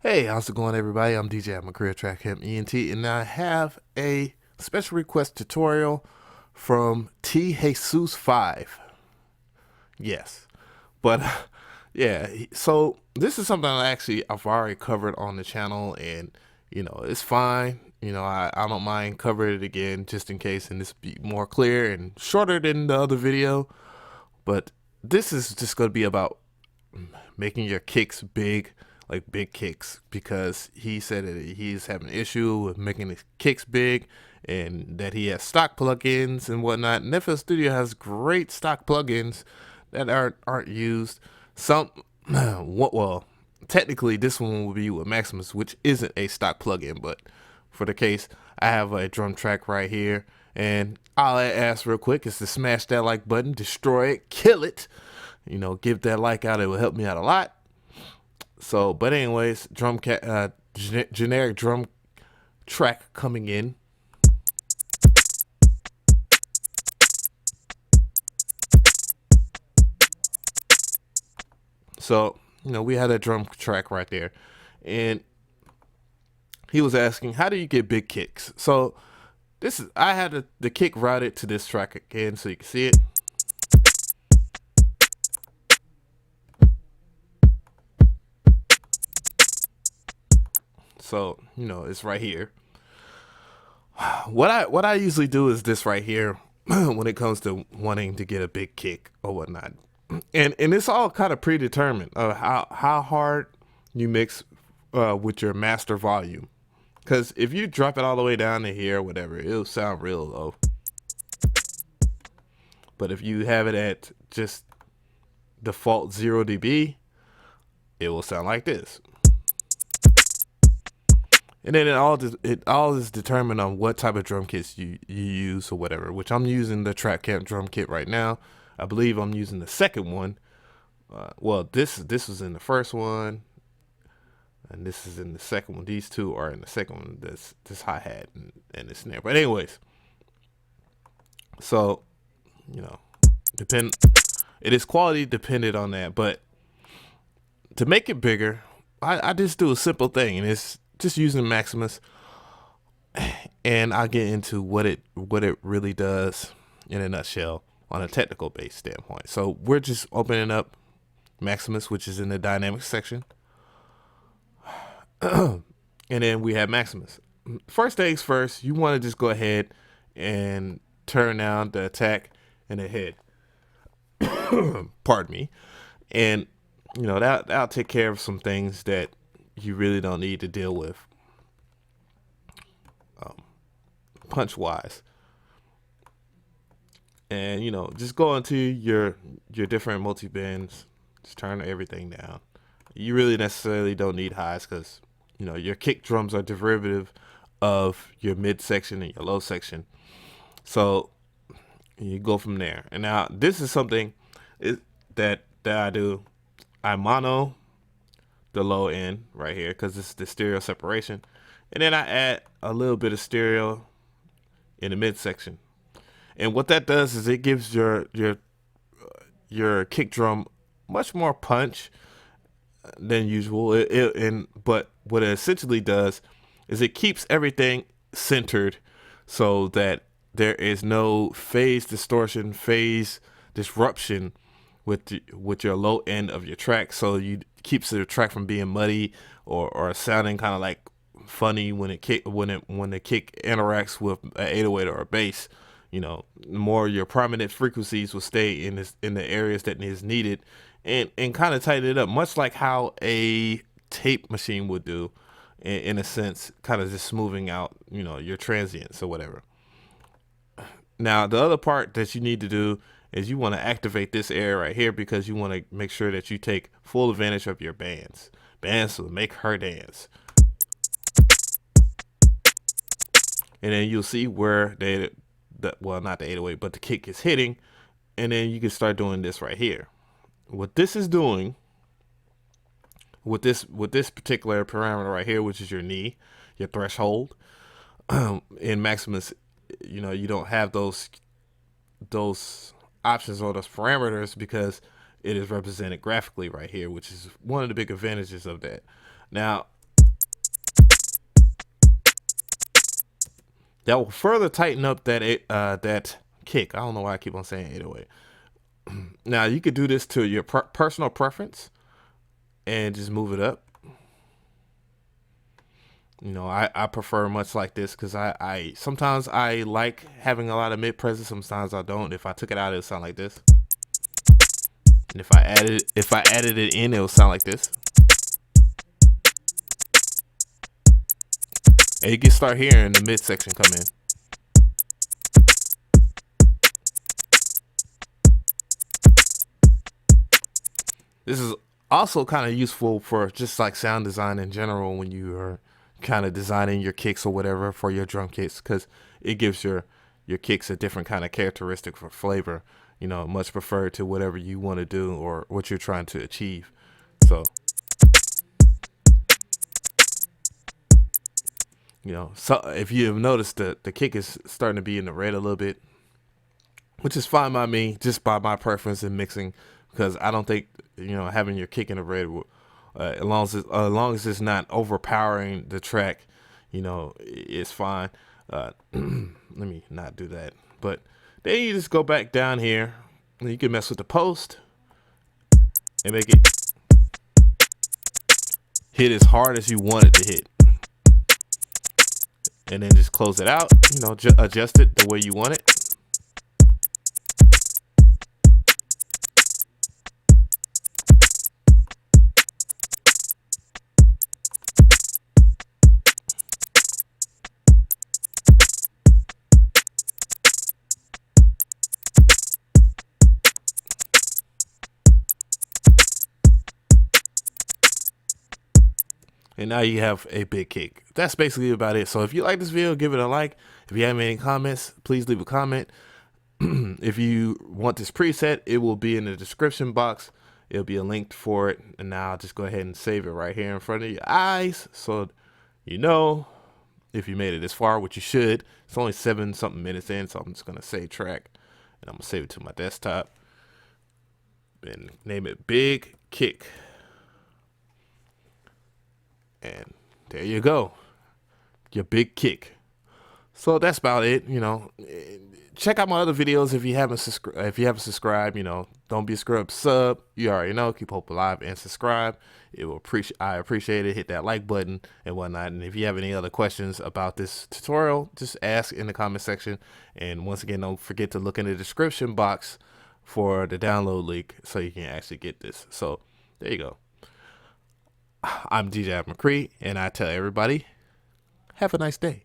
Hey, how's it going, everybody? I'm DJ at my career track him ENT, and I have a special request tutorial from T Jesus 5. Yes, but yeah, so this is something I've already covered on the channel, and it's fine. I don't mind covering it again just in case, and this be more clear and shorter than the other video. But this is just going to be about making your kicks big, like big kicks, because he said that he's having an issue with making his kicks big and that he has stock plugins and whatnot. And FL Studio has great stock plugins that aren't used. Some, well, technically this one will be with Maximus, which isn't a stock plugin, but for the case, I have a drum track right here, and all I ask real quick is to smash that like button, destroy it, kill it. Give that like out. It will help me out a lot. So, but anyways, generic drum track coming in. So, we had a drum track right there, and he was asking, how do you get big kicks? So, I had the kick routed to this track again, so you can see it. So, it's right here. What I usually do is this right here when it comes to wanting to get a big kick or whatnot. And it's all kind of predetermined how hard you mix with your master volume. Because if you drop it all the way down to here, whatever, it'll sound real low. But if you have it at just default 0 dB, it will sound like this. And then it all is determined on what type of drum kits you use or whatever, which I'm using the Trap Camp drum kit right now. I believe I'm using the second one. Well, this was in the first one, and this is in the second one. These two are in the second one. This hi-hat and this snare. But anyways, so, it is quality dependent on that. But to make it bigger, I just do a simple thing, and it's just using Maximus, and I'll get into what it really does in a nutshell on a technical based standpoint. So we're just opening up Maximus, which is in the dynamics section, and then we have Maximus. First things first, you want to just go ahead and turn down the attack and the head. Pardon me. And that'll take care of some things that you really don't need to deal with punch wise. And just go into your different multi bends, just turn everything down. You really necessarily don't need highs, because your kick drums are derivative of your mid section and your low section, so you go from there. And now this is something that I do. I mono the low end right here because it's the stereo separation, and then I add a little bit of stereo in the mid section. And what that does is it gives your kick drum much more punch than usual. But what it essentially does is it keeps everything centered so that there is no phase distortion, phase disruption with your low end of your track. So you keeps the track from being muddy or sounding kind of like funny when the kick interacts with an 808 or a bass. More your prominent frequencies will stay in the areas that is needed, and kind of tighten it up, much like how a tape machine would do, in a sense, kind of just smoothing out your transients or whatever. Now the other part that you need to do is you want to activate this area right here, because you want to make sure that you take full advantage of your bands will make her dance. And then you'll see where well, not the 808, but the kick is hitting, and then you can start doing this right here. What this is doing with this particular parameter right here, which is your knee, your threshold, in Maximus, you don't have those options or those parameters, because it is represented graphically right here, which is one of the big advantages of that. Now, that will further tighten up that kick. I don't know why I keep on saying 808. Now you could do this to your personal preference and just move it up. You know, I prefer much like this because I sometimes I like having a lot of mid presence. Sometimes I don't. If I took it out, it would sound like this. And if I added it in, it would sound like this. And you can start hearing the mid section come in. This is also kind of useful for just like sound design in general when you are kind of designing your kicks or whatever for your drum kits, because it gives your kicks a different kind of characteristic for flavor, you know, much preferred to whatever you want to do or what you're trying to achieve. So, you know, so if you have noticed that the kick is starting to be in the red a little bit, which is fine by me, just by my preference in mixing, because I don't think, you know, having your kick in the red, as long as it's not overpowering the track, you know, it's fine. Let me not do that. But then you just go back down here, and you can mess with the post and make it hit as hard as you want it to hit, and then just close it out. You know, adjust it the way you want it. And now you have a big kick. That's basically about it. So if you like this video, give it a like. If you have any comments, please leave a comment. If you want this preset, it will be in the description box. It'll be a link for it. And now I'll just go ahead and save it right here in front of your eyes, so you know if you made it this far, which you should. It's only 7-something minutes in, so I'm just gonna save track, and I'm gonna save it to my desktop and name it Big Kick. And there you go, your big kick. So that's about it. You know, check out my other videos if you haven't subscribed. You know, don't be a scrub, sub. You already know. Keep hope alive and subscribe. I appreciate it. Hit that like button and whatnot. And if you have any other questions about this tutorial, just ask in the comment section. And once again, don't forget to look in the description box for the download link so you can actually get this. So there you go. I'm DJ McCree, and I tell everybody, have a nice day.